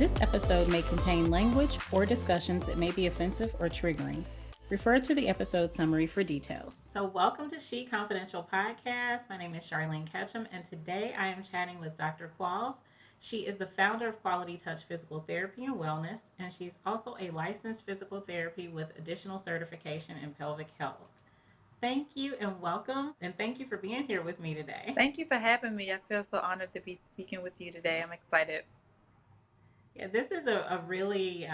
This episode may contain language or discussions that may be offensive or triggering. Refer to the episode summary for details. So, welcome to She.Confidential podcast. My name is Charlene Ketchum, and today I am chatting with Dr. Qualls. She is the founder of Quality Touch Physical Therapy and Wellness, and she's also a licensed physical therapy with additional certification in pelvic health. Thank you and welcome, and thank you for being here with me today. Thank you for having me. I feel so honored to be speaking with you today. I'm excited. Yeah, this is a really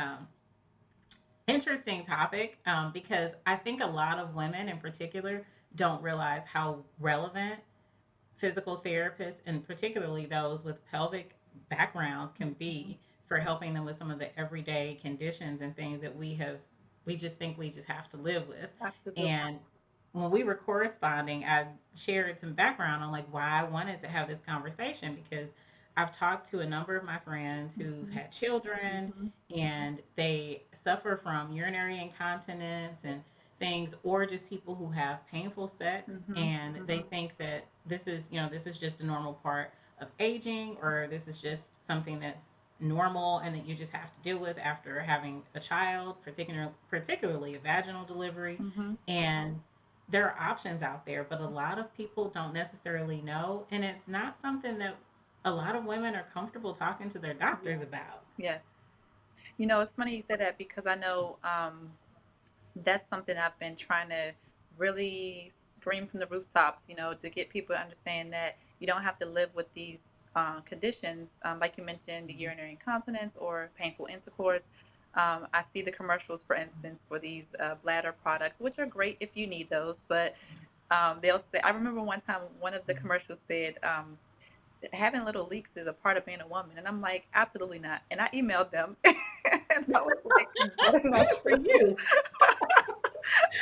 interesting topic because I think a lot of women in particular don't realize how relevant physical therapists and particularly those with pelvic backgrounds can be for helping them with some of the everyday conditions and things that we just think we just have to live with. Absolutely. And when we were corresponding, I shared some background on like why I wanted to have this conversation because I've talked to a number of my friends who've Mhm. had children Mhm. and they suffer from urinary incontinence and things, or just people who have painful sex Mhm. and they Mhm. think that this is just a normal part of aging, or this is just something that's normal and that you just have to deal with after having a child, particularly a vaginal delivery. Mhm. And there are options out there, but a lot of people don't necessarily know, and it's not something that a lot of women are comfortable talking to their doctors Yes. about. Yes. It's funny you said that because I know that's something I've been trying to really scream from the rooftops, to get people to understand that you don't have to live with these conditions, like you mentioned, the urinary incontinence or painful intercourse. I see the commercials, for instance, for these bladder products, which are great if you need those, but they'll say, I remember one time one of the commercials said, having little leaks is a part of being a woman. And I'm like, absolutely not. And I emailed them and I was like, that is not Good for true. you.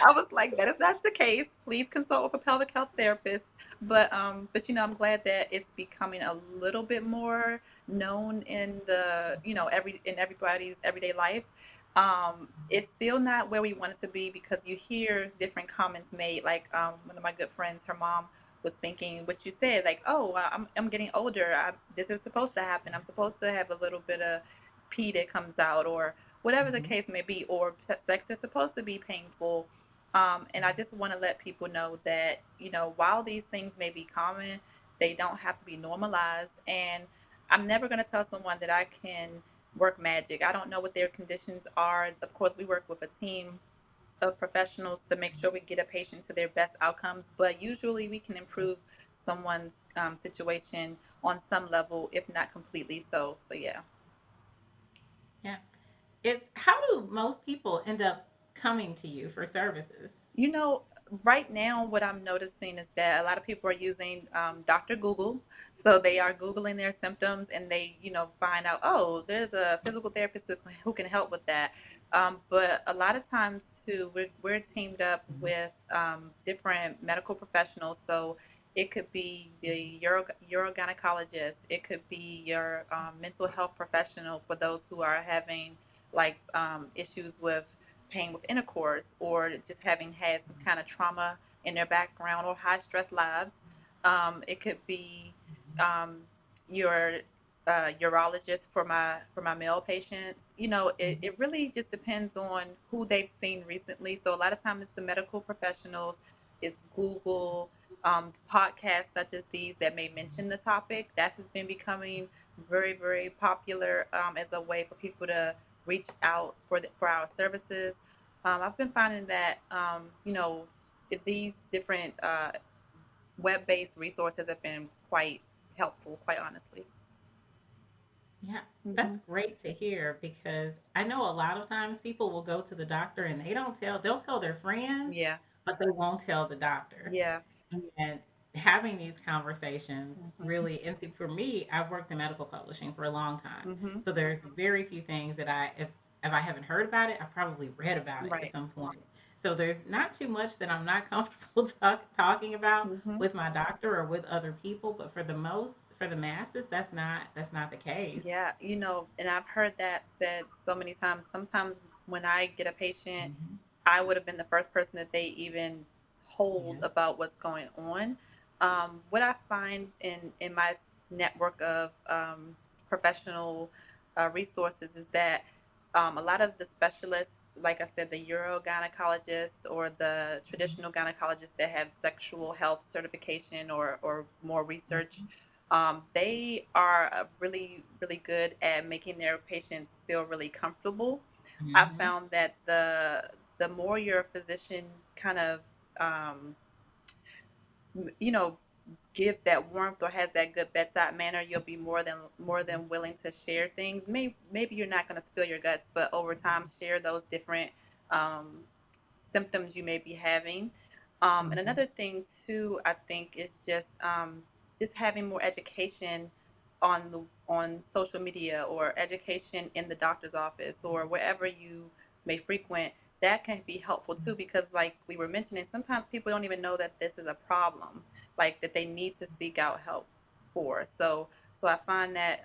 I was like, that is not the case. Please consult with a pelvic health therapist. But I'm glad that it's becoming a little bit more known in everybody's everyday life. It's still not where we want it to be because you hear different comments made. Like one of my good friends, her mom was thinking what you said, like, oh, I'm getting older. This is supposed to happen. I'm supposed to have a little bit of pee that comes out, or whatever the Mhm. case may be, or sex is supposed to be painful. And I just want to let people know that, while these things may be common, they don't have to be normalized. And I'm never going to tell someone that I can work magic. I don't know what their conditions are. Of course, we work with a team of professionals to make sure we get a patient to their best outcomes, but usually we can improve someone's situation on some level, if not completely. So yeah. Yeah. It's how do most people end up coming to you for services? You know, right now, what I'm noticing is that a lot of people are using Dr. Google. So they are Googling their symptoms and they, find out, oh, there's a physical therapist who can help with that. But a lot of times, too, we're teamed up with different medical professionals. So it could be the urogynecologist, it could be your mental health professional for those who are having like issues with pain with intercourse or just having had some kind of trauma in their background or high stress lives. It could be um, your urologist for my male patients. It really just depends on who they've seen recently. So a lot of times it's the medical professionals, it's Google, podcasts such as these that may mention the topic. That has been becoming very, very popular as a way for people to reach out for our services. I've been finding that if these different web-based resources have been quite helpful, quite honestly. Yeah, that's Hmm. great to hear because I know a lot of times people will go to the doctor and they'll tell their friends, Yeah, but they won't tell the doctor. yeah. And having these conversations Hmm. really, and see, for me, I've worked in medical publishing for a long time. Hmm. So there's very few things that if I haven't heard about it, I've probably read about it at Right. some point. So there's not too much that I'm not comfortable talking about Hmm. with my doctor or with other people, but for the masses, that's not the case. Yeah, and I've heard that said so many times. Sometimes when I get a patient, Mhm. I would have been the first person that they even Yeah. told about what's going on. What I find in my network of professional resources is that a lot of the specialists, like I said, the urogynecologist or the traditional gynecologist that have sexual health certification or more research, they are really, really good at making their patients feel really comfortable. I Mm-hmm. found that the more your physician kind of um, you know, gives that warmth or has that good bedside manner, you'll be more than willing to share things. Maybe you're not going to spill your guts, but over time, share those different um, symptoms you may be having. And Mm-hmm. another thing too, I think, is just having more education on social media or education in the doctor's office or wherever you may frequent. That can be helpful too, because like we were mentioning, sometimes people don't even know that this is a problem, like that they need to seek out help for. So I find that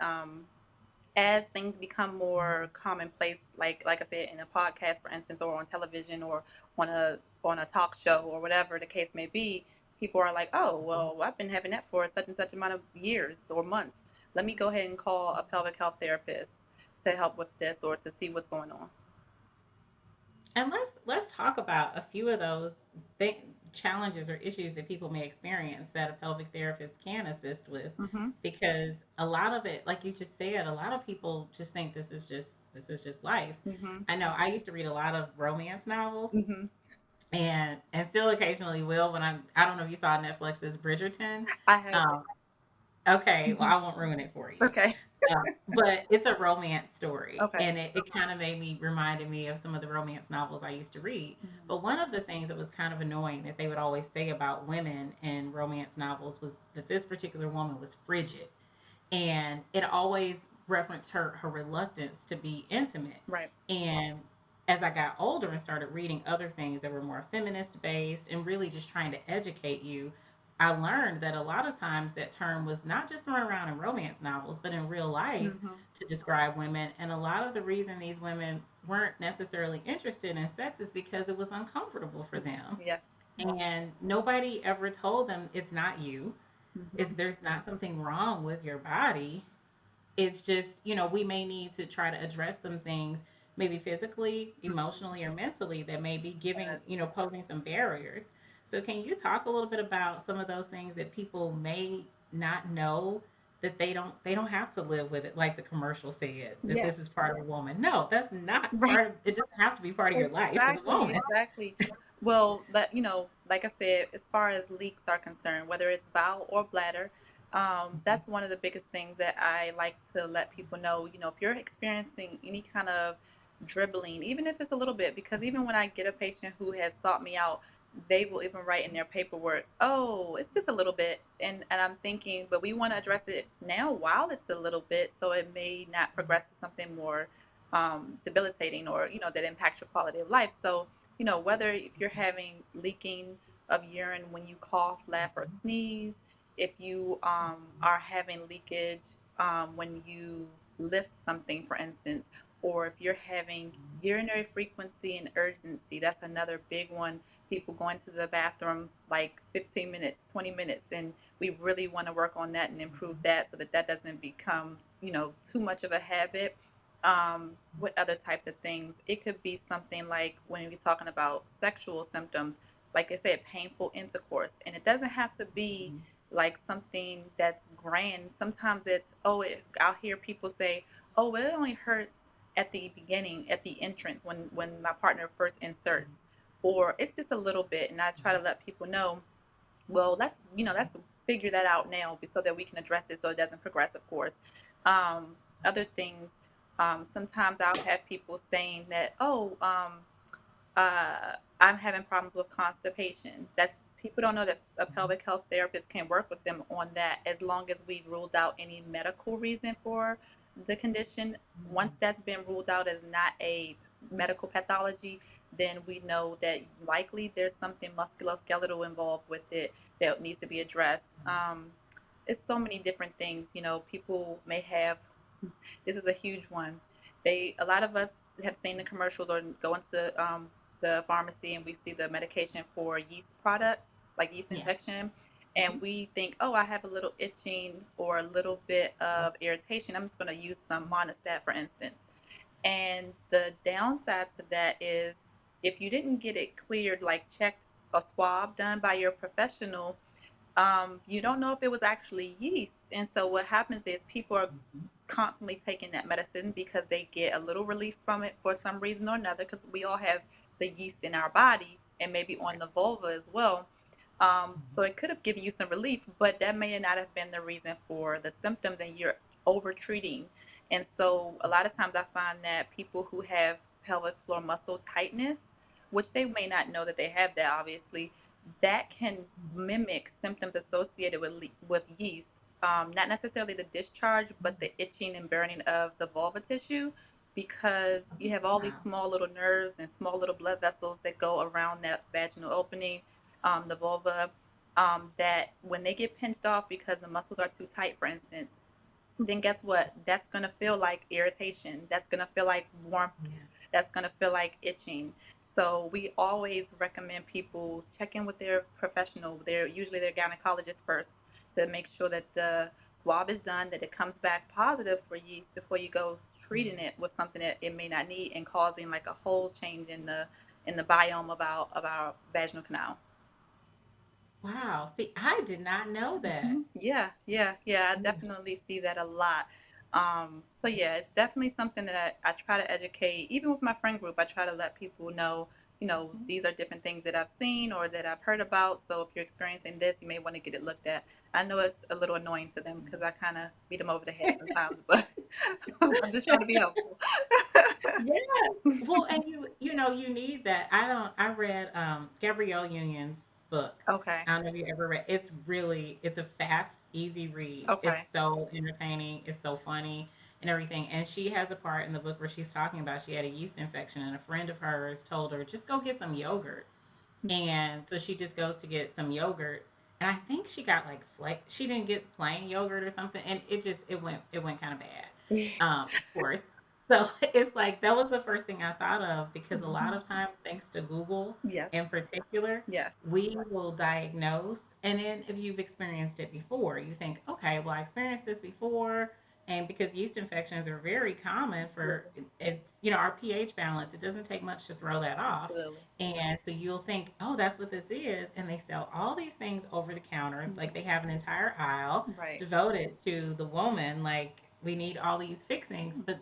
as things become more commonplace, like I said, in a podcast, for instance, or on television, or on a talk show, or whatever the case may be, people are like, oh, well, I've been having that for such and such amount of years or months. Let me go ahead and call a pelvic health therapist to help with this or to see what's going on. And let's talk about a few of those challenges or issues that people may experience that a pelvic therapist can assist with, Mm-hmm. because a lot of it, like you just said, a lot of people just think this is just life. Mm-hmm. I know I used to read a lot of romance novels, Mm-hmm. and still occasionally will when I don't know if you saw Netflix's Bridgerton. I have it. Um, okay, well Mm-hmm. I won't ruin it for you. Okay. But it's a romance story, Okay. and it kind of made me reminded me of some of the romance novels I used to read. Mm-hmm. But one of the things that was kind of annoying that they would always say about women in romance novels was that this particular woman was frigid, and it always referenced her reluctance to be intimate. Right. And as I got older and started reading other things that were more feminist based and really just trying to educate you, I learned that a lot of times that term was not just thrown around in romance novels, but in real life Mm-hmm. to describe women. And a lot of the reason these women weren't necessarily interested in sex is because it was uncomfortable for them. Yes. And nobody ever told them it's not you. Mm-hmm. There's not something wrong with your body. It's just, we may need to try to address some things, maybe physically, emotionally, or mentally, that may be giving, Yes. posing some barriers. So, can you talk a little bit about some of those things that people may not know, that they don't have to live with it, like the commercial said, that Yes. this is part of a woman? No, that's not Right. part of it. Doesn't have to be part of your life as a Exactly, woman. exactly. Well, like I said, as far as leaks are concerned, whether it's bowel or bladder, that's one of the biggest things that I like to let people know. If you're experiencing any kind of dribbling, even if it's a little bit, because even when I get a patient who has sought me out, they will even write in their paperwork, "Oh, it's just a little bit," and I'm thinking, but we want to address it now while it's a little bit, so it may not progress to something more debilitating, or that impacts your quality of life. So whether if you're having leaking of urine when you cough, laugh, or sneeze, if you are having leakage when you lift something, for instance, or if you're having urinary frequency and urgency, that's another big one. People going to the bathroom like 15 minutes, 20 minutes, and we really want to work on that and improve that so that that doesn't become too much of a habit. What other types of things? It could be something like when we're talking about sexual symptoms, like I said, painful intercourse. And it doesn't have to be like something that's grand. Sometimes I'll hear people say, oh, well, it only hurts at the beginning, at the entrance, when my partner first inserts. Or it's just a little bit. And I try to let people know, well, let's figure that out now so that we can address it so it doesn't progress, of course. Other things, sometimes I'll have people saying that, oh, I'm having problems with constipation. That's People don't know that a pelvic health therapist can work with them on that as long as we've ruled out any medical reason for the condition. Once that's been ruled out as not a medical pathology, then we know that likely there's something musculoskeletal involved with it that needs to be addressed. It's so many different things. People may have. This is a huge one. A lot of us have seen the commercials or go into the pharmacy and we see the medication for yeast products, like yeast Yeah. infection. and we think, oh, I have a little itching or a little bit of irritation. I'm just going to use some monostat, for instance. And the downside to that is if you didn't get it cleared, like checked, a swab done by your professional, you don't know if it was actually yeast. And so what happens is people are Mhm. constantly taking that medicine because they get a little relief from it for some reason or another, because we all have the yeast in our body and maybe on Right. the vulva as well. So Mhm. it could have given you some relief, but that may not have been the reason for the symptoms, and you're over treating. And so a lot of times I find that people who have pelvic floor muscle tightness, which they may not know that they have that, obviously, that can mimic symptoms associated with with yeast. Not necessarily the discharge, but the itching and burning of the vulva tissue, because you have all these Wow. small little nerves and small little blood vessels that go around that vaginal opening, the vulva, that when they get pinched off because the muscles are too tight, for instance, then guess what? That's going to feel like irritation. That's going to feel like warmth. Yeah. That's going to feel like itching. So we always recommend people check in with their professional. They're usually their gynecologist first, to make sure that the swab is done, that it comes back positive for yeast before you go treating it with something that it may not need and causing like a whole change in the biome of our vaginal canal. Wow. See, I did not know that. Mhm. Yeah, yeah, yeah. I Yeah. definitely see that a lot. So yeah, it's definitely something that I try to educate. Even with my friend group, I try to let people know, Mhm. these are different things that I've seen or that I've heard about. So if you're experiencing this, you may want to get it looked at. I know it's a little annoying to them because I kind of beat them over the head sometimes, but I'm just trying to be helpful. Yes. Well, and you need that. I read Gabrielle Union's book. Okay, I don't know if you ever read. It's a fast, easy read. It's okay. so entertaining, it's so funny and everything. And she has a part in the book where she's talking about she had a yeast infection and a friend of hers told her, just go get some yogurt. And so she just goes to get some yogurt. And I think she got like she didn't get plain yogurt or something. And it went kind of bad. Of course. So it's like that was the first thing I thought of because a lot Mhm. of times, thanks to Google Yes, in particular, yes. we will diagnose. And then if you've experienced it before, you think, okay, well, I experienced this before. And because yeast infections are very common for Absolutely. our pH balance, it doesn't take much to throw that off. Absolutely. And so you'll think, oh, that's what this is. And they sell all these things over the counter. Like they Mhm. have an entire aisle Right. devoted to the woman. Like we need all these fixings. But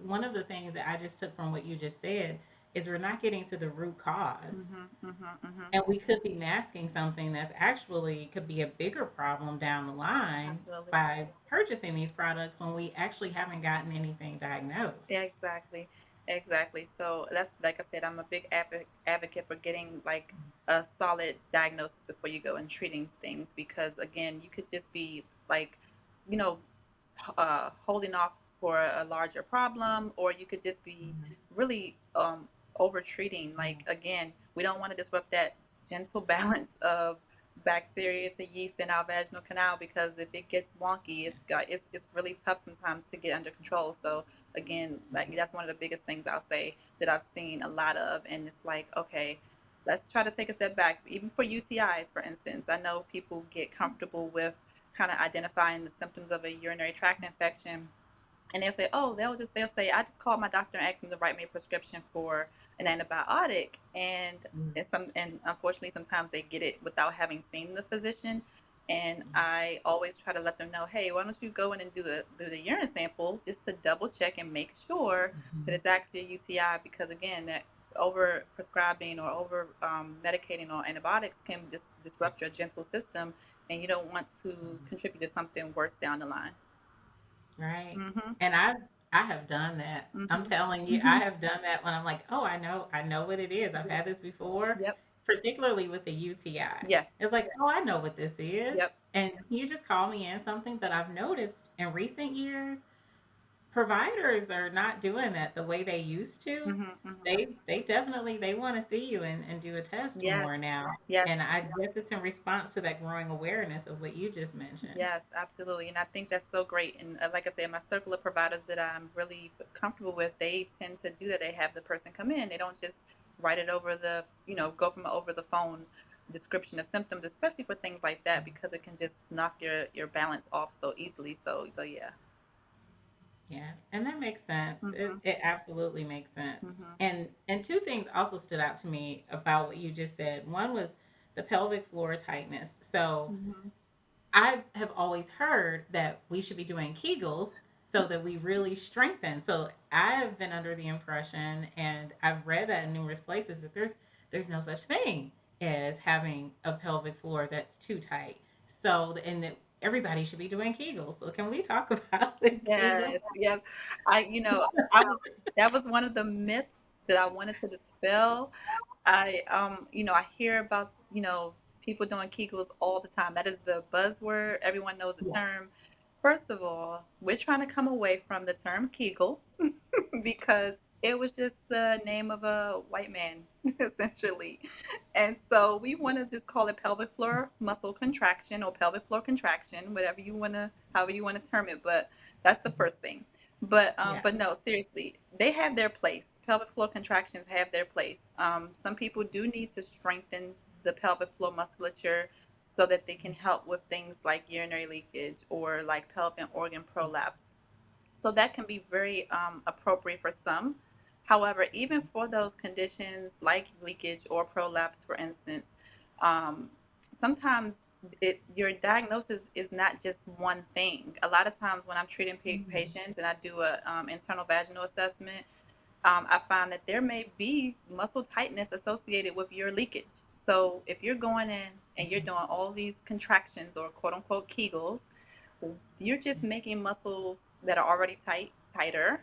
one of the things that I just took from what you just said is we're not getting to the root cause. Mhm. Mhm. Mhm. And we could be masking something that's actually could be a bigger problem down the line Absolutely. by purchasing these products when we actually haven't gotten anything Yeah, diagnosed. exactly. Exactly. So that's, like I said, I'm a big advocate for getting like a solid diagnosis before you go and treating things, because again, you could just be like, you know, holding off for a larger problem, or you could just be Mhm. really over treating. Like again, we don't want to disrupt that gentle balance of bacteria to yeast in our vaginal canal, because if it gets wonky, it's really tough sometimes to get under control. So again, like that's one of the biggest things I'll say that I've seen a lot of, and it's like, okay, let's try to take a step back. Even for UTIs, for instance, I know people get comfortable with kind of identifying the symptoms of a urinary tract infection, and they'll say, oh, they'll say, I just called my doctor and asked him to write me a prescription for an antibiotic, and Mhm. and unfortunately sometimes they get it without having seen the physician. And I always try to let them know, hey, why don't you go in and do the urine sample just to double check and make sure that Mhm. it's actually a UTI, because again, that over prescribing or over medicating on antibiotics can disrupt your gentle system, and you don't want to contribute to something worse down the line. Right. Hmm. And I have done that. I'm Hmm. telling you, I Hmm. have done that when I'm like, oh, I know what it is. I've Yep. had this before, Yep. particularly with the UTI. Yes. It's like, oh, I know what this is. Yep. And you just call me in something, but I've noticed in recent years, providers are not doing that the way they used to. Hmm. Hmm. They definitely they want to see you and do a test Yes. more now. Yes. And I guess it's in response to that growing awareness of what you just mentioned. Yes, absolutely. And I think that's so great. And like I said, my circle of providers that I'm really comfortable with, they tend to do that. They have the person come in. They don't just write it over the, go from over the phone. description of symptoms, especially for things like that, because it can just knock your balance off so easily. So yeah. Yeah, and that makes sense. Mhm. It absolutely makes sense. Mhm. And two things also stood out to me about what you just said. One was the pelvic floor tightness. So Mhm. I have always heard that we should be doing Kegels so that we really strengthen. So I've been under the impression, and I've read that in numerous places, that there's no such thing as having a pelvic floor that's too tight. So and that everybody should be doing Kegels. So can we talk about the Kegels? Yes, yes. I was that was one of the myths that I wanted to dispel. I hear about, people doing Kegels all the time. That is the buzzword. Everyone knows the Yeah. term. First of all, we're trying to come away from the term Kegel because it was just the name of a white man, essentially. And so we want to just call it pelvic floor muscle contraction or pelvic floor contraction, however you want to term it. But that's the first thing. Yeah. But no, seriously, they have their place. Pelvic floor contractions have their place. Some people do need to strengthen the pelvic floor musculature so that they can help with things like urinary leakage or like pelvic organ prolapse. So that can be very appropriate for some. However, even for those conditions like leakage or prolapse, for instance, um, sometimes your diagnosis is not just one thing. A lot of times when I'm treating Mhm. patients and I do a internal vaginal assessment, I find that there may be muscle tightness associated with your leakage. So if you're going in and you're doing all these contractions or quote unquote Kegels, you're just making muscles that are already tighter.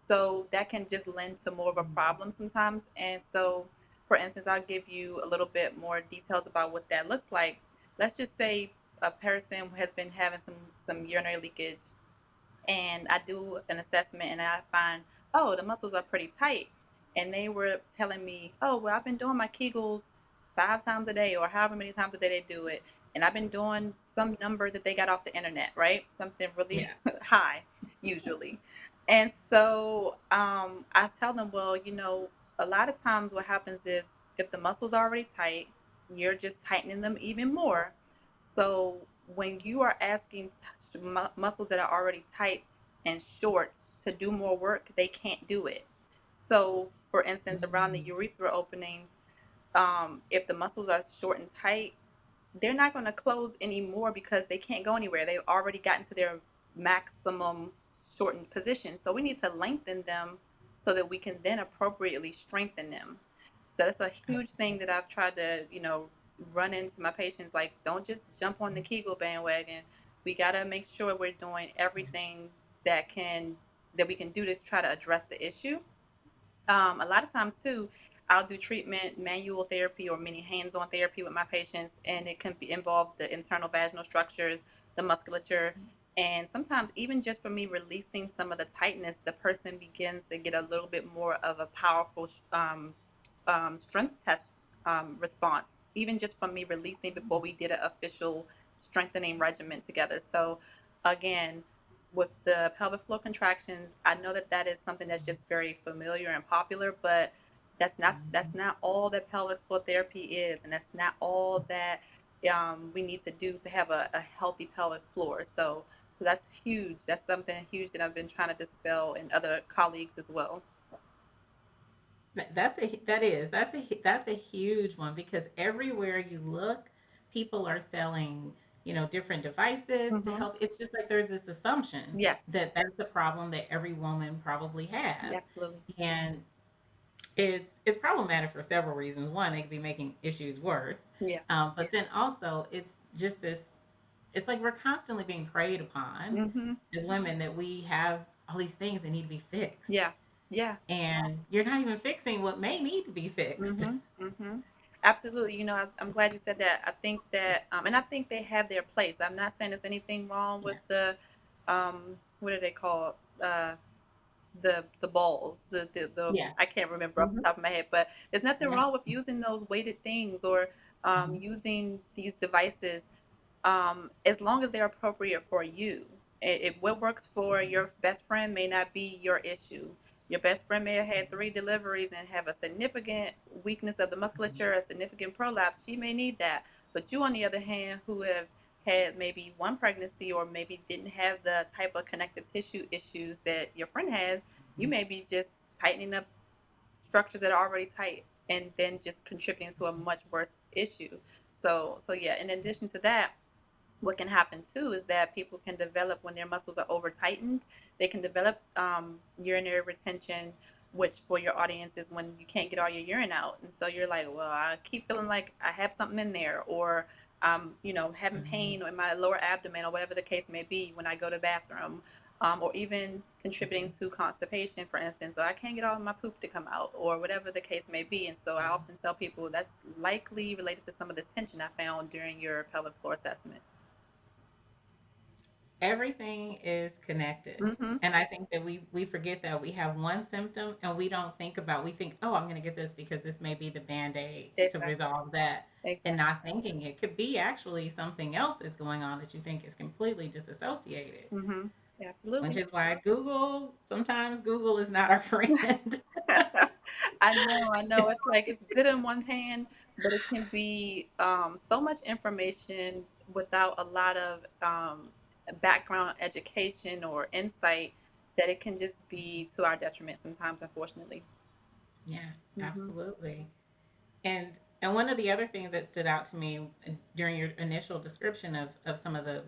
So that can just lend to more of a problem sometimes. And so, for instance, I'll give you a little bit more details about what that looks like. Let's just say a person has been having some urinary leakage, and I do an assessment and I find, oh, the muscles are pretty tight. And they were telling me, oh, well, I've been doing my Kegels 5 times a day or however many times a day they do it. And I've been doing some number that they got off the internet, right? Something really Yeah. high, usually. And so I tell them, well, a lot of times what happens is if the muscles are already tight, you're just tightening them even more. So when you are asking muscles that are already tight and short to do more work, they can't do it. So, for instance, around the Mhm. urethra opening, if the muscles are short and tight, they're not going to close anymore because they can't go anywhere. They've already gotten to their maximum shortened position. So we need to lengthen them so that we can then appropriately strengthen them. So that's a huge thing that I've tried to, run into my patients. Like, don't just jump on the Kegel bandwagon. We got to make sure we're doing everything that we can do to try to address the issue. A lot of times too, I'll do treatment, manual therapy, or mini hands-on therapy with my patients, and it can involve the internal vaginal structures, the musculature, and sometimes even just for me releasing some of the tightness, the person begins to get a little bit more of a powerful strength test response, even just from me releasing before we did an official strengthening regimen together. So again, with the pelvic floor contractions, I know that that is something that's just very familiar and popular, but that's not all that pelvic floor therapy is, and that's not all that we need to do to have a healthy pelvic floor. So that's huge. That's something huge that I've been trying to dispel in other colleagues as well. That's a huge one because everywhere you look, people are selling, different devices to Mm-hmm. help. It's just like there's this assumption Yes, that that's a problem that every woman probably has. absolutely. And it's problematic for several reasons. One, they could be making issues worse. Yeah. But then also it's just this, it's like we're constantly being preyed upon Mm-hmm. as women that we have all these things that need to be fixed. Yeah. Yeah. And you're not even fixing what may need to be fixed. Mhm, mhm. Absolutely. I'm glad you said that. I think that, and I think they have their place. I'm not saying there's anything wrong with Yeah. what are they called? The balls. The Yeah. I can't remember off the Hmm. top of my head, but there's nothing Yeah. wrong with using those weighted things or Mhm. using these devices, as long as they're appropriate for you. What works for your best friend may not be your issue. Your best friend may have had 3 deliveries and have a significant weakness of the musculature, a significant prolapse. She may need that. But you, on the other hand, who have had maybe one pregnancy or maybe didn't have the type of connective tissue issues that your friend has, you may be just tightening up structures that are already tight and then just contributing to a much worse issue. So yeah, in addition to that, what can happen too is that people can develop when their muscles are over tightened, they can develop urinary retention, which for your audience is when you can't get all your urine out. And so you're like, well, I keep feeling like I have something in there, or having pain in my lower abdomen, or whatever the case may be when I go to the bathroom. Or even contributing to constipation, for instance, or I can't get all of my poop to come out, or whatever the case may be. And so I often tell people that's likely related to some of this tension I found during your pelvic floor assessment. Everything is connected. Mm-hmm. And I think that we forget that we have one symptom and we don't think about we think, oh, I'm going to get this because this may be the band-aid to Exactly. resolve that, and Exactly. not thinking it could be actually something else that's going on that you think is completely disassociated. Mm-hmm. Which Absolutely. is why Google, sometimes Google is not our friend. I know, I know. It's like it's good in one hand, but it can be so much information without a lot of background education or insight that it can just be to our detriment sometimes, unfortunately. Yeah, Mm-hmm. absolutely. And one of the other things that stood out to me during your initial description of some of the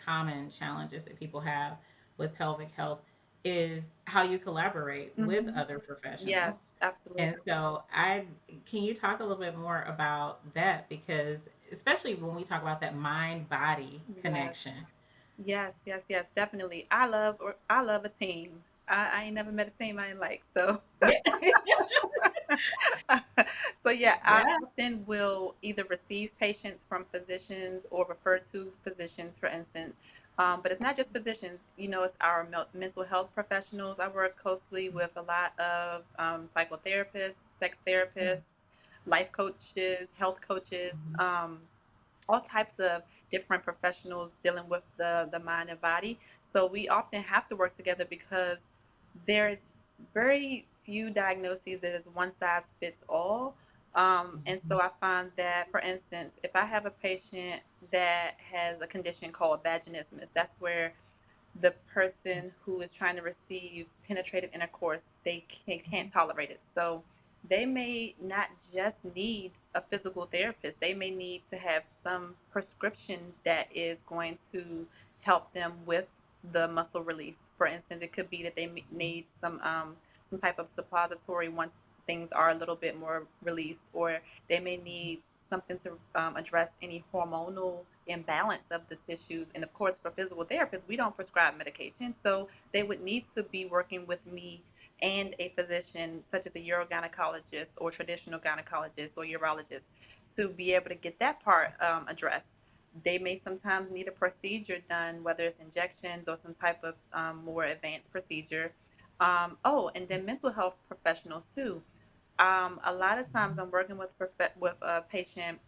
common challenges that people have with pelvic health is how you collaborate with Mm-hmm. other Yes, professionals. And absolutely. so I can you talk a little bit more about that, because especially when we talk about that mind body Yes. connection. Yes, yes, yes, definitely. I love a team. I ain't never met a team I ain't like. So Yeah. so yeah, I Yeah. often will either receive patients from physicians or refer to physicians, for instance. But it's not just physicians, it's our mental health professionals. I work closely with a lot of psychotherapists, sex therapists, life coaches, health coaches. All types of different professionals dealing with the mind and body. So we often have to work together because there's very few diagnoses that is one size fits all. And so I find that, for instance, if I have a patient that has a condition called vaginismus, that's where the person who is trying to receive penetrative intercourse, can't tolerate it. So they may not just need a physical therapist. They may need to have some prescription that is going to help them with the muscle release. For instance, it could be that they need some type of suppository once things are a little bit more released, or they may need something to address any hormonal imbalance of the tissues. And of course, for physical therapists, we don't prescribe medication. So they would need to be working with me and a physician, such as a urogynecologist or traditional gynecologist or urologist, to be able to get that part addressed. They may sometimes need a procedure done, whether it's injections or some type of more advanced procedure. And then mental health professionals too. A lot of times I'm working with a patient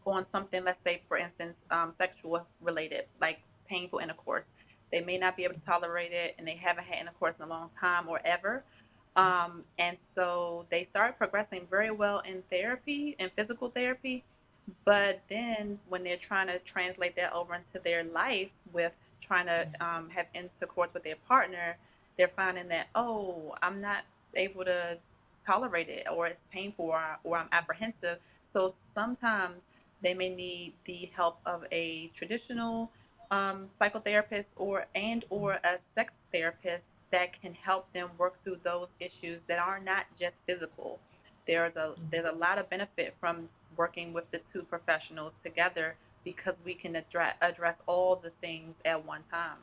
on something, let's say, for instance, sexual related, like painful intercourse. They may not be able to tolerate it and they haven't had intercourse in a long time or ever. And so they start progressing very well in therapy and physical therapy. But then when they're trying to translate that over into their life with trying to have intercourse with their partner, they're finding that, oh, I'm not able to tolerate it, or it's painful, or I'm apprehensive. So sometimes they may need the help of a traditional psychotherapist or a sex therapist that can help them work through those issues that are not just physical. There's a lot of benefit from working with the two professionals together because we can address all the things at one time.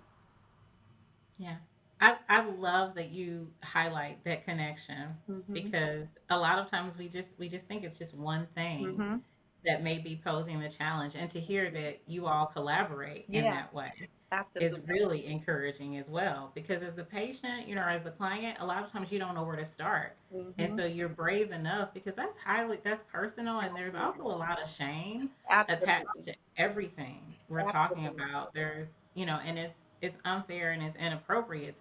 Yeah. I love that you highlight that connection, Mhm. because a lot of times we just think it's just one thing Mhm. that may be posing the challenge, and to hear that you all collaborate in Yeah, that way is absolutely. really encouraging as well, because as the patient, or as the client, a lot of times you don't know where to start. And Mhm. so you're brave enough, because that's personal, and there's also Absolutely. a lot of shame attached Absolutely. to everything we're talking Absolutely. about. And it's unfair and it's inappropriate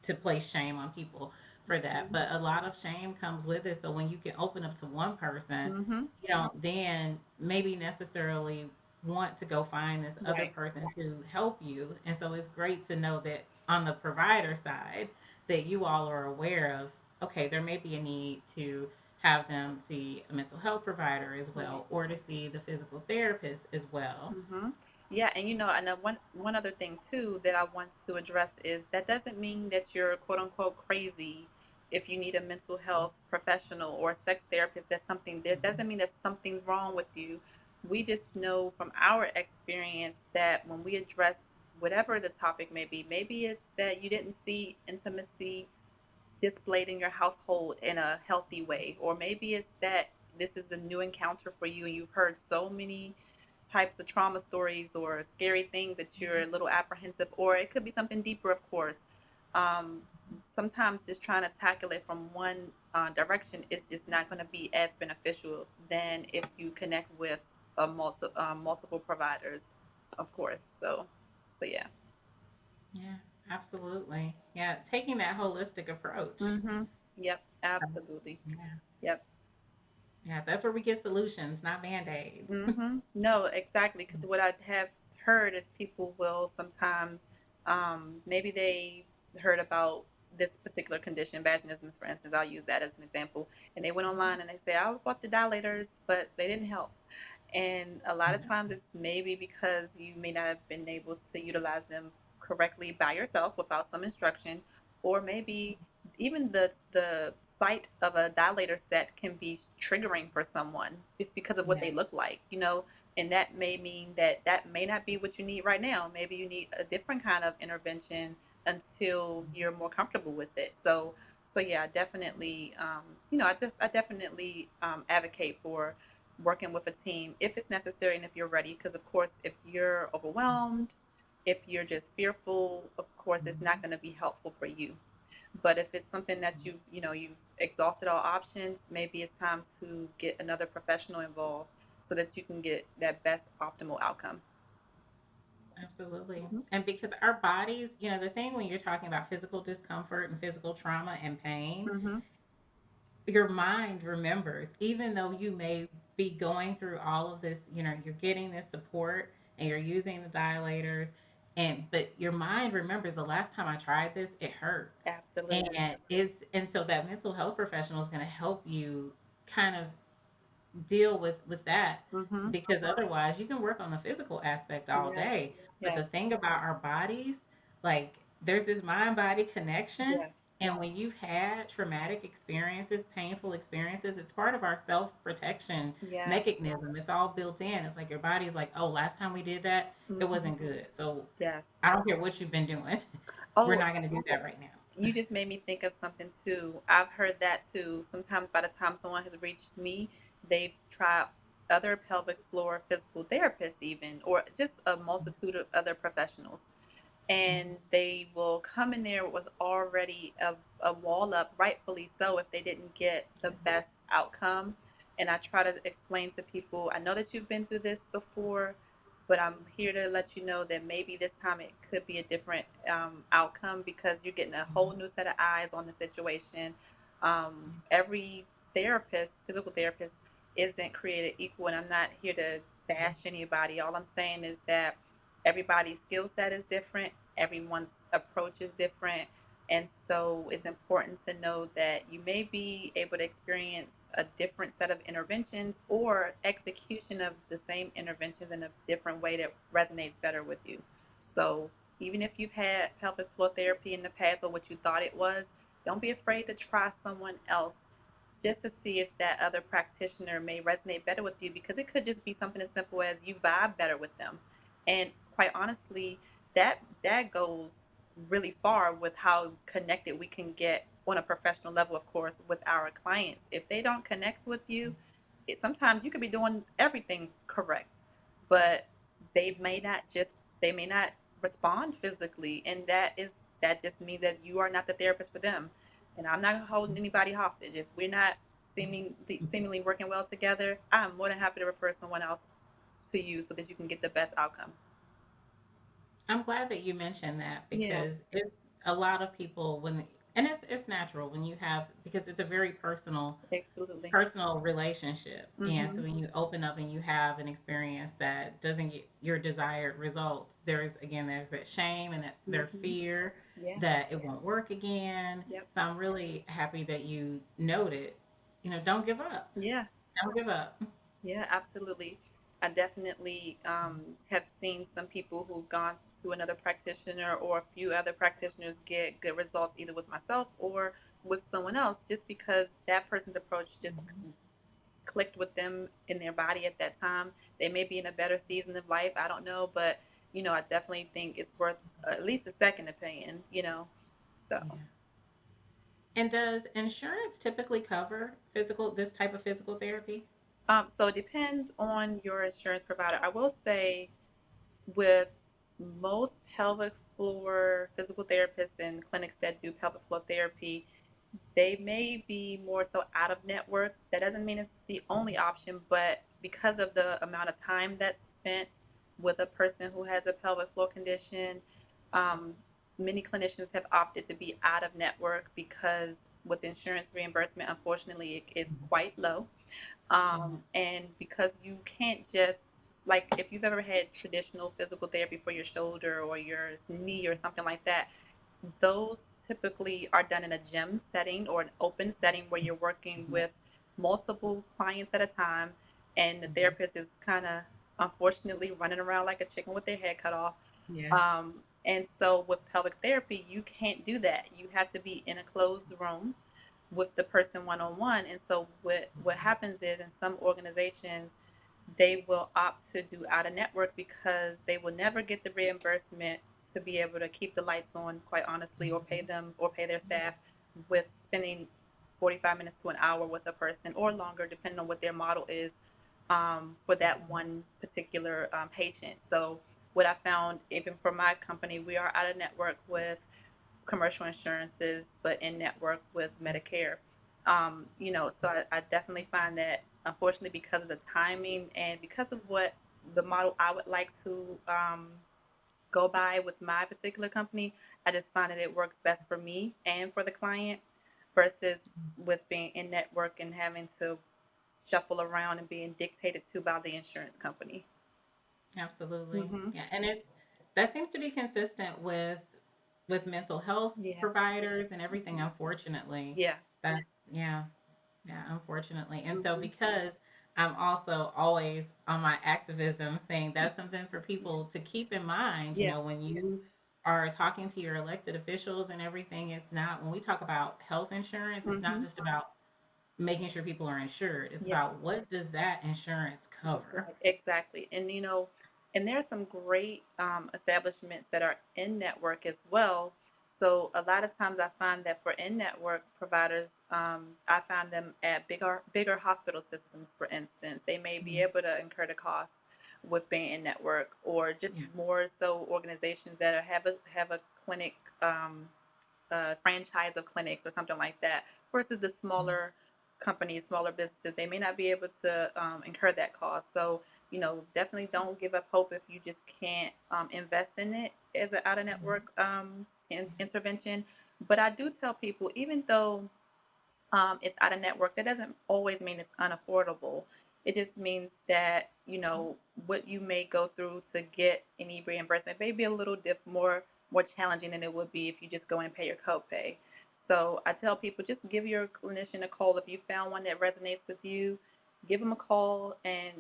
to place shame on people for that, but a lot of shame comes with it. So when you can open up to one person, Mm-hmm. you don't then maybe necessarily want to go find this other Right. person to help you. And so it's great to know that on the provider side that you all are aware of, okay, there may be a need to have them see a mental health provider as Right. well, or to see the physical therapist as well. Mm-hmm. Yeah, and and one other thing too that I want to address is that doesn't mean that you're quote unquote crazy if you need a mental health professional or a sex therapist. That doesn't mean that something's wrong with you. We just know from our experience that when we address whatever the topic may be, maybe it's that you didn't see intimacy displayed in your household in a healthy way. Or maybe it's that this is a new encounter for you and you've heard so many types of trauma stories or scary things that you're a little apprehensive, or it could be something deeper, of course. Um, Sometimes just trying to tackle it from one direction is just not going to be as beneficial than if you connect with multiple providers, of course. So yeah. Yeah, absolutely. Yeah, taking that holistic approach. Mm-hmm. Yep, That's- absolutely. Yeah. Yep. Yeah, that's where we get solutions, not band-aids. No, exactly. Because what I have heard is people will sometimes, maybe they heard about this particular condition, vaginismus, for instance. I'll use that as an example. And they went online and they say, I bought the dilators, but they didn't help. And a lot of Yeah. times it's maybe because you may not have been able to utilize them correctly by yourself without some instruction, or maybe even the sight of a dilator set can be triggering for someone just because of what Yeah. they look like, and that may mean that that may not be what you need right now. Maybe you need a different kind of intervention until you're more comfortable with it. So yeah, I definitely, I definitely advocate for working with a team if it's necessary and if you're ready. Because of course, if you're overwhelmed, if you're just fearful, of course, it's not Mhm. going to be helpful for you. But if it's something that you've exhausted all options, maybe it's time to get another professional involved so that you can get that best optimal outcome. Absolutely. Hmm. And because our bodies, the thing when you're talking about physical discomfort and physical trauma and pain, Hmm. your mind remembers, even though you may be going through all of this, you're getting this support and you're using the dilators, but your mind remembers the last time I tried this, it hurt. Absolutely. And so that mental health professional is going to help you kind of deal with that, Hmm. because otherwise you can work on the physical aspect all Yes. day, but Yes. the thing about our bodies, like, there's this mind body connection, Yes. and when you've had traumatic experiences, painful experiences, it's part of our self protection Yes. mechanism. It's all built in. It's like your body's like, oh, last time we did that, it Hmm. wasn't good, so Yes. I don't care what you've been doing. We're Oh, not going to do that right now. you just made me think of something too. I've heard that too. Sometimes by the time someone has reached me, they've tried other pelvic floor physical therapists, even, or just a multitude of other professionals. And they will come in there with already a wall up, rightfully so, if they didn't get the best outcome. And I try to explain to people, I know that you've been through this before, but I'm here to let you know that maybe this time it could be a different outcome because you're getting a whole new set of eyes on the situation. Every therapist, physical therapist, isn't created equal, and I'm not here to bash anybody. All I'm saying is that everybody's skill set is different, everyone's approach is different, and so it's important to know that you may be able to experience a different set of interventions or execution of the same interventions in a different way that resonates better with you. So even if you've had pelvic floor therapy in the past or what you thought it was, don't be afraid to try someone else just to see if that other practitioner may resonate better with you, because it could just be something as simple as you vibe better with them. And quite honestly, that goes really far with how connected we can get on a professional level, of course, with our clients. If they don't connect with you, sometimes you could be doing everything correct, but they may not just they may not respond physically, and that just means that you are not the therapist for them. And I'm not holding anybody hostage. If we're not seemingly working well together, I'm more than happy to refer someone else to you so that you can get the best outcome. I'm glad that you mentioned that Yeah. because it's a lot of people when and it's natural when you have because it's a very Absolutely. personal relationship. And so Mhm. when you open up and you have an experience that doesn't get your desired results, there's that shame and that's their Mhm. fear Yeah. that it won't work again. Yep. So I'm really happy that you noted, don't give up. Yeah. Don't give up. Yeah, absolutely. I definitely have seen some people who've gone to another practitioner or a few other practitioners get good results either with myself or with someone else just because that person's approach just clicked with them in their body at that time. They may be in a better season of life. I don't know, but I definitely think it's worth at least a second opinion. So, Yeah. And does insurance typically cover this type of physical therapy? so it depends on your insurance provider. I will say with most pelvic floor physical therapists and clinics that do pelvic floor therapy, they may be more so out of network. That doesn't mean it's the only option, but because of the amount of time that's spent with a person who has a pelvic floor condition, um, many clinicians have opted to be out of network because with insurance reimbursement, unfortunately, it's quite low. Yeah. And because you can't just, like, if you've ever had traditional physical therapy for your shoulder or your knee or something like that, those typically are done in a gym setting or an open setting where you're working Mhm. with multiple clients at a time, and the Mhm. therapist is kind of unfortunately running around like a chicken with their head cut off. Yeah. And so with pelvic therapy, you can't do that. You have to be in a closed room with the person one on one. And so what happens is in some organizations they will opt to do out of network because they will never get the reimbursement to be able to keep the lights on, quite honestly, or pay Mhm. them or pay their staff with spending 45 minutes to an hour with a person or longer, depending on what their model is for that one particular patient. So what I found, even for my company, we are out of network with commercial insurances, but in network with Medicare. So I definitely find that unfortunately because of the timing and because of what the model I would like to go by with my particular company, I just find that it works best for me and for the client versus with being in network and having to shuffle around and being dictated to by the insurance company. Absolutely. Hmm. Yeah. And that seems to be consistent with mental health Yeah. providers and everything, unfortunately. Yeah. That's yeah. Yeah, unfortunately. And so Hmm. because I'm also always on my activism thing, that's something for people to keep in mind, Yeah. when you are talking to your elected officials and everything, it's not when we talk about health insurance, it's not Hmm. just about making sure people are insured. It's Yeah. about what does that insurance Look cover? like. Exactly. And there are some great establishments that are in network as well. So a lot of times I find that for in network providers, I find them at bigger hospital systems, for instance. They may be Mhm. able to incur the cost with being in network, or just Yeah. more so organizations that have a clinic franchise of clinics or something like that versus the Mhm. smaller companies, smaller businesses. They may not be able to incur that cost. So, definitely don't give up hope if you just can't invest in it as an out of Mhm. network intervention. But I do tell people, even though it's out of network, that doesn't always mean it's unaffordable. It just means that, what you may go through to get any reimbursement may be a little more challenging than it would be if you just go in and pay your copay. So I tell people just give your clinician a call if you found one that resonates with you. Give them a call and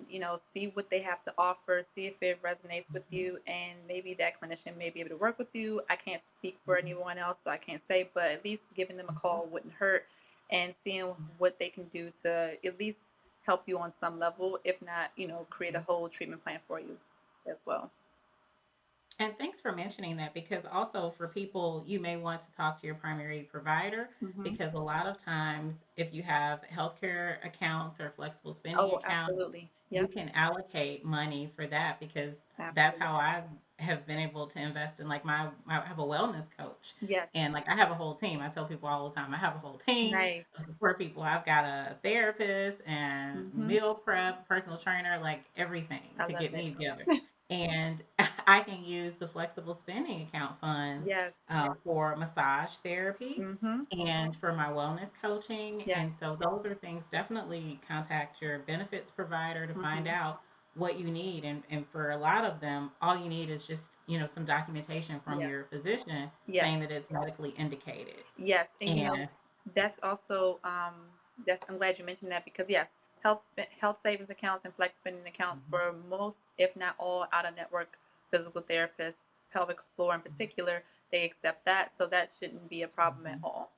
see what they have to offer, see if it resonates with Mhm. you, and maybe that clinician may be able to work with you. I can't speak for Mhm. anyone else, so I can't say, but at least giving them a Mhm. call wouldn't hurt and seeing what they can do to at least help you on some level, if not, create a Mhm. whole treatment plan for you as well. And thanks for mentioning that because also for people, you may want to talk to your primary provider Hmm. because a lot of times, if you have healthcare accounts or flexible spending Oh, accounts, absolutely. you Yep, can allocate money for that because that's absolutely. how I have been able to invest in I have a wellness coach Yes. and like I have a whole team. I tell people all the time, I have a whole team Nice. of support people. I've got a therapist and Hmm. meal prep, personal trainer, like everything I to love get that. me together. And I can use the flexible spending account funds Yes. for massage therapy Mm-hmm. and for my wellness coaching. Yes. And so those are things, definitely contact your benefits provider to find Mm-hmm. out what you need. And for a lot of them, all you need is just, some documentation from Yes. your physician Yes. saying that it's medically indicated. Yes. And And that's also that's I'm glad you mentioned that because yes, health savings accounts and flex spending accounts for most, if not all, out of network physical therapists, pelvic floor in particular, they accept that, so that shouldn't be a problem at Mhm. all.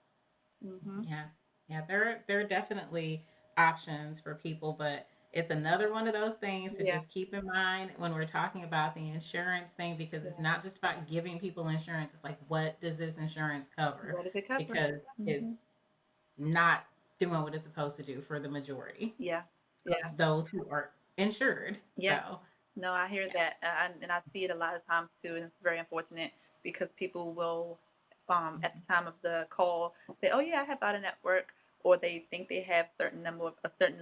Mhm. Yeah, yeah, there are definitely options for people, but it's another one of those things to Yeah. just keep in mind when we're talking about the insurance thing, because it's Yeah. not just about giving people insurance. It's like, what does this insurance cover? What does it cover? Because it's Mhm. not doing what it's supposed to do for the majority Yeah. of Yeah. those who are insured. Yeah. So, No, I hear yeah. that, and I see it a lot of times too, and it's very unfortunate because people will, at the time of the call, say, "Oh yeah, I have out of network," or they think they have a certain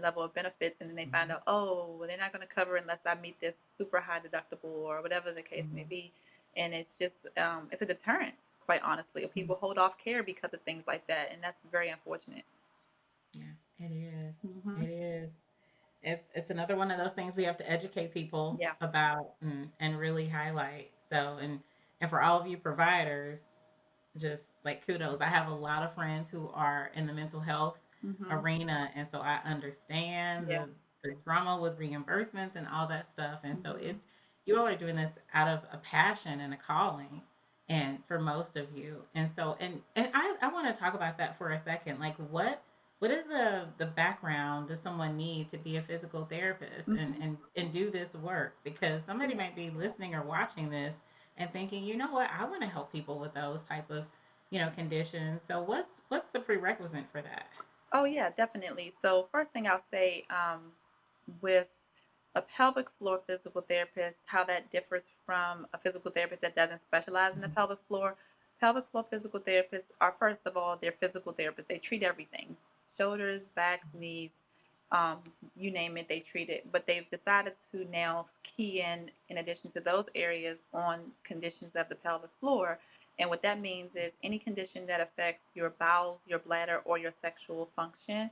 level of benefits, and then they find Mhm. out, oh, well, they're not going to cover unless I meet this super high deductible or whatever the case may Mhm. be, and it's just it's a deterrent, quite honestly. Mhm. People hold off care because of things like that, and that's very unfortunate. Yeah, it is. Hmm. It is. It's another one of those things we have to educate people Yeah. about and really highlight. So and for all of you providers, just like kudos. I have a lot of friends who are in the mental health Hmm. arena, and so I understand Yeah. the drama with reimbursements and all that stuff. And so Hmm. it's you all are doing this out of a passion and a calling, and for most of you. And so and I want to talk about that for a second. Like what is the background does someone need to be a physical therapist Hmm. and do this work? Because somebody Yeah. might be listening or watching this and thinking, you know what, I want to help people with those type of, conditions. So what's the prerequisite for that? Oh yeah, definitely. So first thing I'll say, with a pelvic floor physical therapist, how that differs from a physical therapist that doesn't specialize in the Mhm. pelvic floor. Pelvic floor physical therapists are, first of all, they're physical therapists. They treat everything, shoulders, backs, knees, um, you name it, they treat it. But they've decided to now key in addition to those areas, on conditions of the pelvic floor. And what that means is any condition that affects your bowels, your bladder, or your sexual function.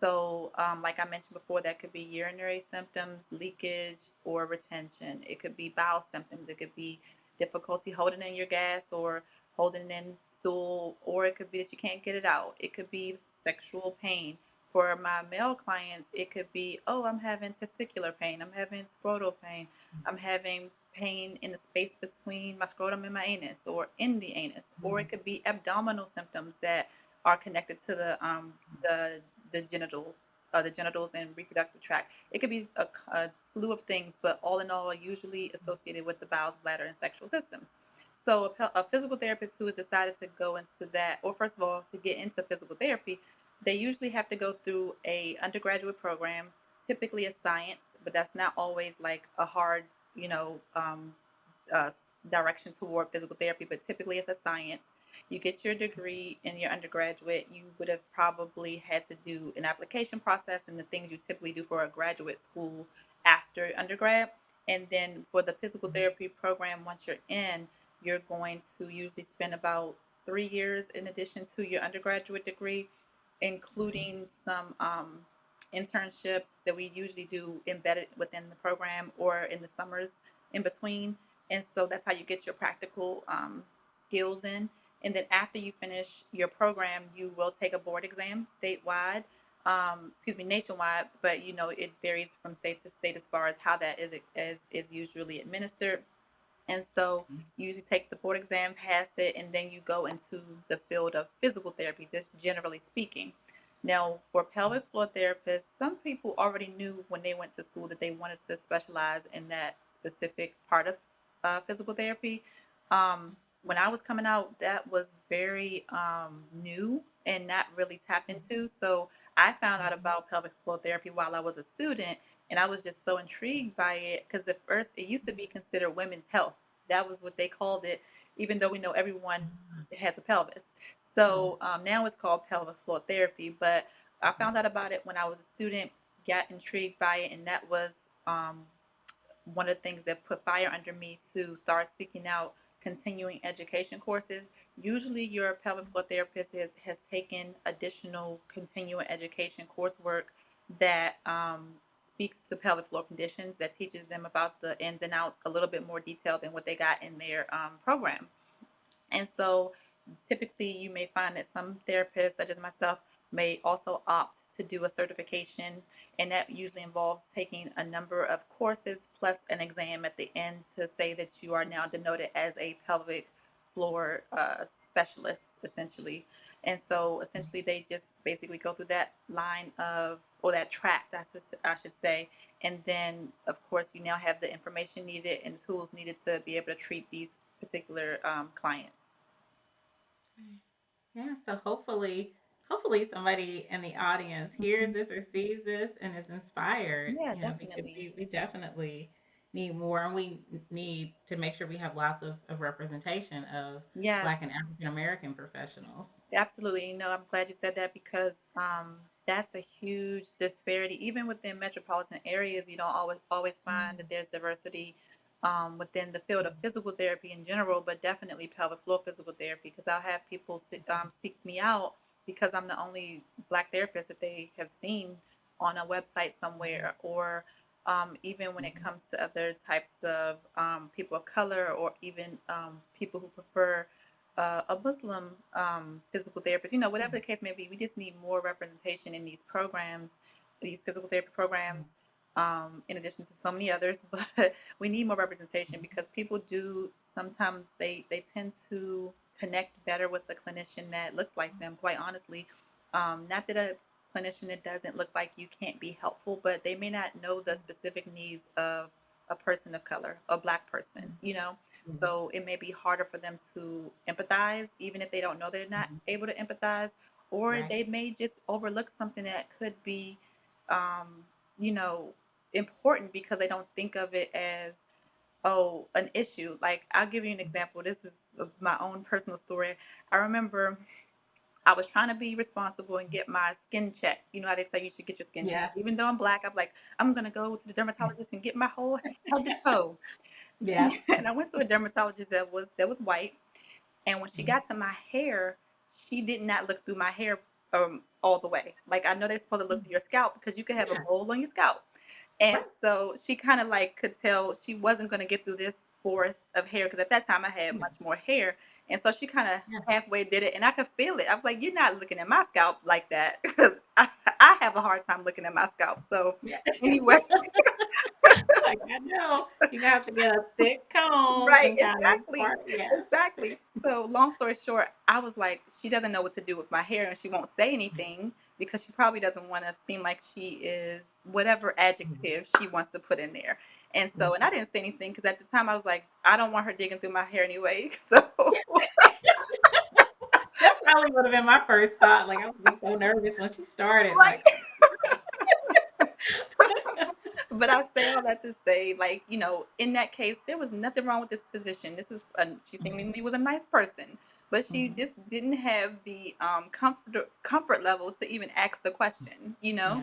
So, like I mentioned before, that could be urinary symptoms, leakage, or retention. It could be bowel symptoms. It could be difficulty holding in your gas or holding in stool, or it could be that you can't get it out. It could be sexual pain. For my male clients, it could be, oh, I'm having testicular pain. I'm having scrotal pain. I'm having pain in the space between my scrotum and my anus or in the anus, or it could be abdominal symptoms that are connected to the the genitals, the genitals and reproductive tract. It could be a slew of things, but all in all, usually associated with the bowels, bladder, and sexual systems. So a physical therapist who has decided to go into that, or first of all, to get into physical therapy, they usually have to go through a undergraduate program, typically a science, but that's not always like a hard, you know, uh, direction toward physical therapy, but typically it's a science. You get your degree in your undergraduate, you would have probably had to do an application process and the things you typically do for a graduate school after undergrad. And then for the physical therapy program, once you're in, you're going to usually spend about 3 years in addition to your undergraduate degree, including some internships that we usually do embedded within the program or in the summers in between. And so that's how you get your practical skills in. And then after you finish your program, you will take a board exam statewide, nationwide, but it varies from state to state as far as how that is usually administered. And so you usually take the board exam, pass it, and then you go into the field of physical therapy, just generally speaking. Now, for pelvic floor therapists, some people already knew when they went to school that they wanted to specialize in that specific part of physical therapy. When I was coming out, that was very new and not really tapped into. So I found out about pelvic floor therapy while I was a student, and I was just so intrigued by it because at first it used to be considered women's health. That was what they called it, even though we know everyone has a pelvis. So now it's called pelvic floor therapy. But I found out about it when I was a student, got intrigued by it, and that was um, one of the things that put fire under me to start seeking out continuing education courses. Usually, your pelvic floor therapist has taken additional continuing education coursework that speaks to pelvic floor conditions, that teaches them about the ins and outs a little bit more detailed than what they got in their program. And so typically you may find that some therapists, such as myself, may also opt to do a certification, and that usually involves taking a number of courses plus an exam at the end to say that you are now denoted as a pelvic floor specialist, essentially. And so essentially they just basically go through that line of, or that track, I should say. And then, of course, you now have the information needed and the tools needed to be able to treat these particular clients. Yeah, so hopefully somebody in the audience hears Mhm. this or sees this and is inspired, Yeah, because definitely. we definitely need more, and we need to make sure we have lots of representation of Yeah, Black and African American professionals. absolutely. I'm glad you said that because that's a huge disparity. Even within metropolitan areas, you don't always find that Mm, there's diversity within the field of physical therapy in general, but definitely pelvic floor physical therapy. Because I'll have people seek me out because I'm the only Black therapist that they have seen on a website somewhere, or even when it mhm, comes to other types of people of color, or even people who prefer a Muslim physical therapist, whatever the case may be, we just need more representation in these programs, these physical therapy programs, in addition to so many others. But we need more representation because people do sometimes they tend to connect better with a clinician that looks like them. Quite honestly, not that a clinician that doesn't look like you can't be helpful, but they may not know the specific needs of a person of color, a Black person. mhm, So it may be harder for them to empathize, even if they don't know they're not mhm. able to empathize, or Right. they may just overlook something that could be, um, you know, important because they don't think of it as, oh, an issue. Like, I'll give you an example. This is my own personal story. I remember I was trying to be responsible and get my skin checked. You know how they say you should get your skin checked. Yes. Even though I'm Black, I'm like, I'm going to go to the dermatologist and get my whole head to toe. Yes. And I went to a dermatologist that was white, and when she Mhm. got to my hair, she did not look through my hair all the way. Like, I know they're supposed to look through your scalp because you could have a Yeah. mole on your scalp. And Right. so she kind of like could tell she wasn't going to get through this forest of hair because at that time I had Yeah. much more hair. And so she kind of Yeah. halfway did it, and I could feel it. I was like, "You're not looking at my scalp like that," because I have a hard time looking at my scalp. So Yeah. anyway, Like, I know you have to get a thick comb right, and kind of exactly, part. Yes. exactly. So long story short, I was like, she doesn't know what to do with my hair, and she won't say anything because she probably doesn't want to seem like she is whatever Mhm. adjective she wants to put in there. And so, and I Mhm. didn't say anything because at the time I was like, I don't want her digging through my hair anyway. So, That probably would have been my first thought. Like, I would be so nervous when she started. Like, right. oh my gosh. But I say all that to say, like, in that case, there was nothing wrong with this physician. She Mhm. seemingly was a nice person, but she Mhm. just didn't have the comfort level to even ask the question. Yeah.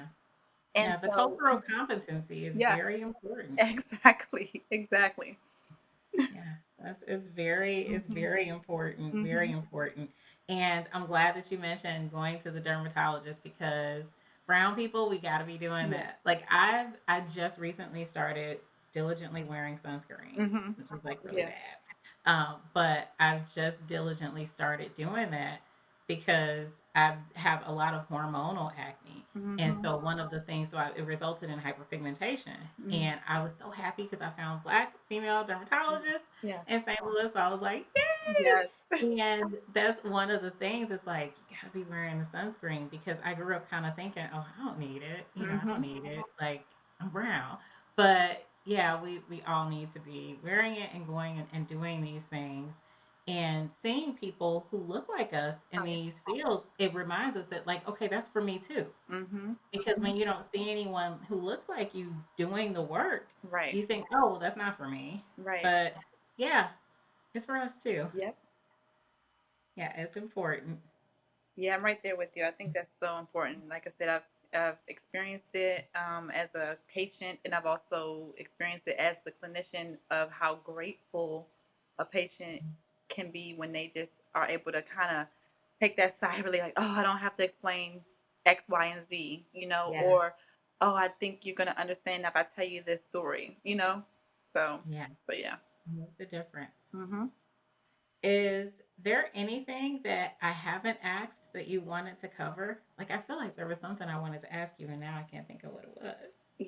And Yeah. The so, cultural competency is yeah, very important. exactly, exactly. Yeah, it's very important, very Hmm. important. And I'm glad that you mentioned going to the dermatologist because brown people, we got to be doing Yeah. that. Like I just recently started diligently wearing sunscreen, Hmm. which is like really Yeah. bad. But I've just diligently started doing that because I have a lot of hormonal acne. And Hmm. so one of the things, it resulted in hyperpigmentation. Hmm. And I was so happy because I found Black female dermatologists Yes. in St. Louis. So I was like, Yes. yay! And that's one of the things. It's like, you gotta be wearing the sunscreen because I grew up kind of thinking, oh, I don't need it. I don't Hmm. need it. Like, I'm brown. But yeah, we all need to be wearing it and going and doing these things. And seeing people who look like us in Oh, yeah. these fields, it reminds us that, like, okay, that's for me too. Hmm. Because when you don't see anyone who looks like you doing the work, Right. you think, oh, well, that's not for me. Right. But yeah, it's for us too. Yep. Yeah, it's important. Yeah, I'm right there with you. I think that's so important. Like I said, I've experienced it as a patient, and I've also experienced it as the clinician of how grateful a patient can be when they just are able to kind of take that side, really like, oh, I don't have to explain X, Y, and Z, Yeah. or oh, I think you're gonna understand if I tell you this story. So, Yeah. so yeah. Makes a difference. Mm-hmm. Is there anything that I haven't asked that you wanted to cover? Like, I feel like there was something I wanted to ask you, and now I can't think of what it was.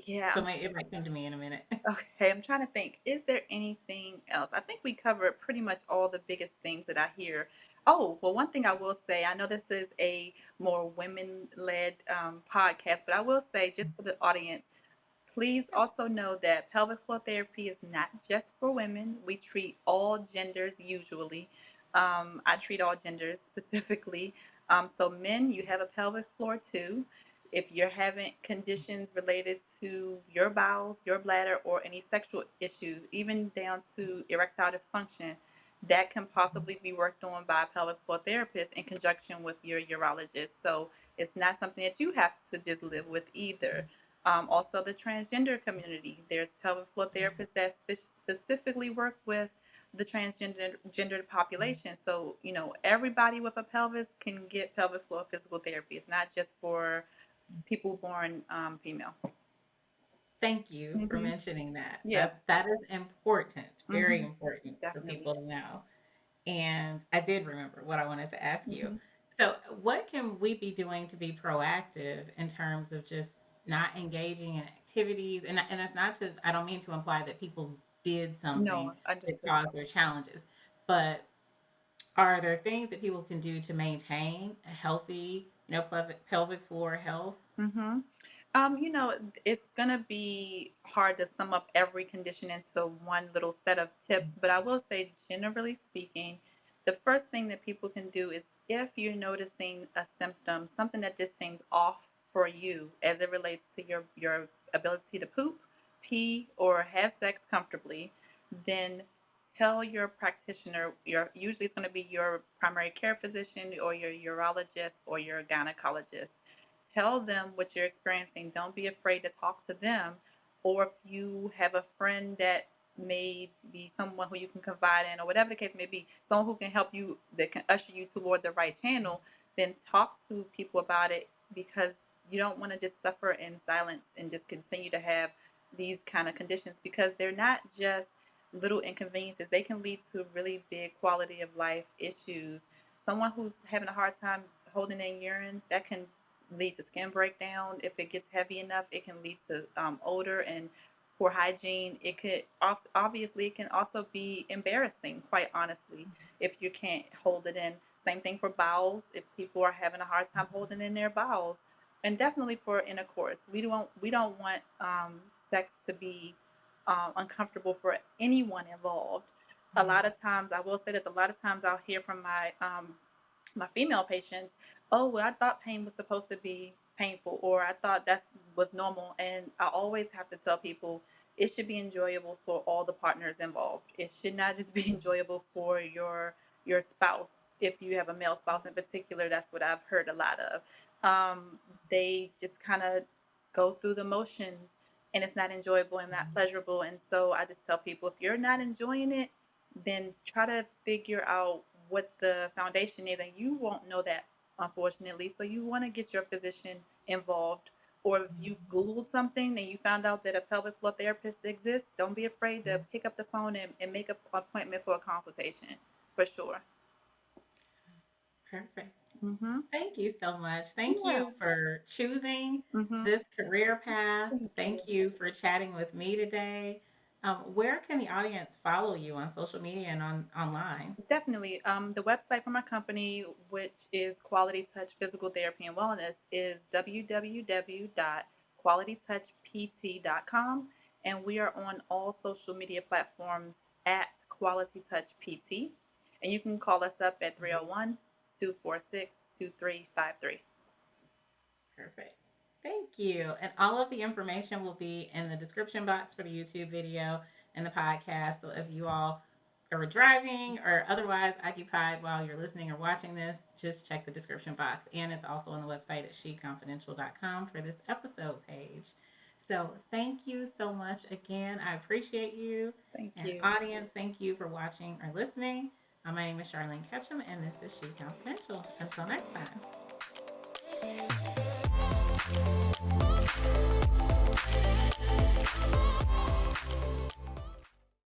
Yeah, So maybe it might come to me in a minute. okay, I'm trying to think. Is there anything else? I think we covered pretty much all the biggest things that I hear. Oh, well, one thing I will say, I know this is a more women-led podcast, but I will say, just for the audience, please also know that pelvic floor therapy is not just for women. We treat all genders usually. I treat all genders specifically. So, men, you have a pelvic floor too. If you're having conditions related to your bowels, your bladder, or any sexual issues, even down to erectile dysfunction, that can possibly be worked on by a pelvic floor therapist in conjunction with your urologist. So, it's not something that you have to just live with either. Also, the transgender community. There's pelvic floor therapists that specifically work with the transgender gendered population. So, everybody with a pelvis can get pelvic floor physical therapy. It's not just for people born female. Thank you for Hmm. mentioning that. Yeah. That is important, very Hmm. important for Definitely. people to know. And I did remember what I wanted to ask you. Hmm. So, what can we be doing to be proactive in terms of just not engaging in activities? And that's not to, I don't mean to imply that people did something No, that understood. caused their challenges, but are there things that people can do to maintain a healthy, pelvic floor health? Hmm. It's gonna be hard to sum up every condition into one little set of tips, but I will say, generally speaking, the first thing that people can do is if you're noticing a symptom, something that just seems off for you as it relates to your ability to poop, pee, or have sex comfortably, then tell your practitioner. Your usually it's going to be your primary care physician or your urologist or your gynecologist. Tell them what you're experiencing. Don't be afraid to talk to them. Or if you have a friend that may be someone who you can confide in, or whatever the case may be, someone who can help you, that can usher you toward the right channel, then talk to people about it, because you don't want to just suffer in silence and just continue to have these kind of conditions, because they're not just little inconveniences. They can lead to really big quality of life issues. Someone who's having a hard time holding in urine, that can lead to skin breakdown. If it gets heavy enough, it can lead to odor and poor hygiene. It could also, obviously, it can also be embarrassing, quite honestly, if you can't hold it in. Same thing for bowels. If people are having a hard time holding in their bowels, and definitely for intercourse, we don't want sex to be uncomfortable for anyone involved. A lot of times, I will say this. A lot of times, I'll hear from my female patients, oh, well, I thought pain was supposed to be painful, or I thought that was normal. And I always have to tell people it should be enjoyable for all the partners involved. It should not just be enjoyable for your spouse. If you have a male spouse in particular, that's what I've heard a lot of. They just kind of go through the motions, and it's not enjoyable and not pleasurable. And so I just tell people, if you're not enjoying it, then try to figure out what the foundation is, and you won't know that, unfortunately. So you want to get your physician involved, or if you've Googled something and you found out that a pelvic floor therapist exists, don't be afraid to pick up the phone and make an appointment for a consultation, for sure. Perfect. Mm-hmm. Thank you so much. Thank Yeah. you for choosing Mm-hmm. this career path. Thank you. Thank you for chatting with me today. Where can the audience follow you on social media and online? Definitely. The website for my company, which is Quality Touch Physical Therapy and Wellness, is www.qualitytouchpt.com. And we are on all social media platforms at Quality Touch PT. And you can call us up at 301-246-2353. Perfect. Thank you. And all of the information will be in the description box for the YouTube video and the podcast. So if you all or driving or otherwise occupied while you're listening or watching this, just check the description box. And it's also on the website at She.Confidential.com for this episode page. So thank you so much again. I appreciate you. Thank And you. audience, thank you for watching or listening. My name is Charlene Ketchum, and this is She Confidential. Until next time.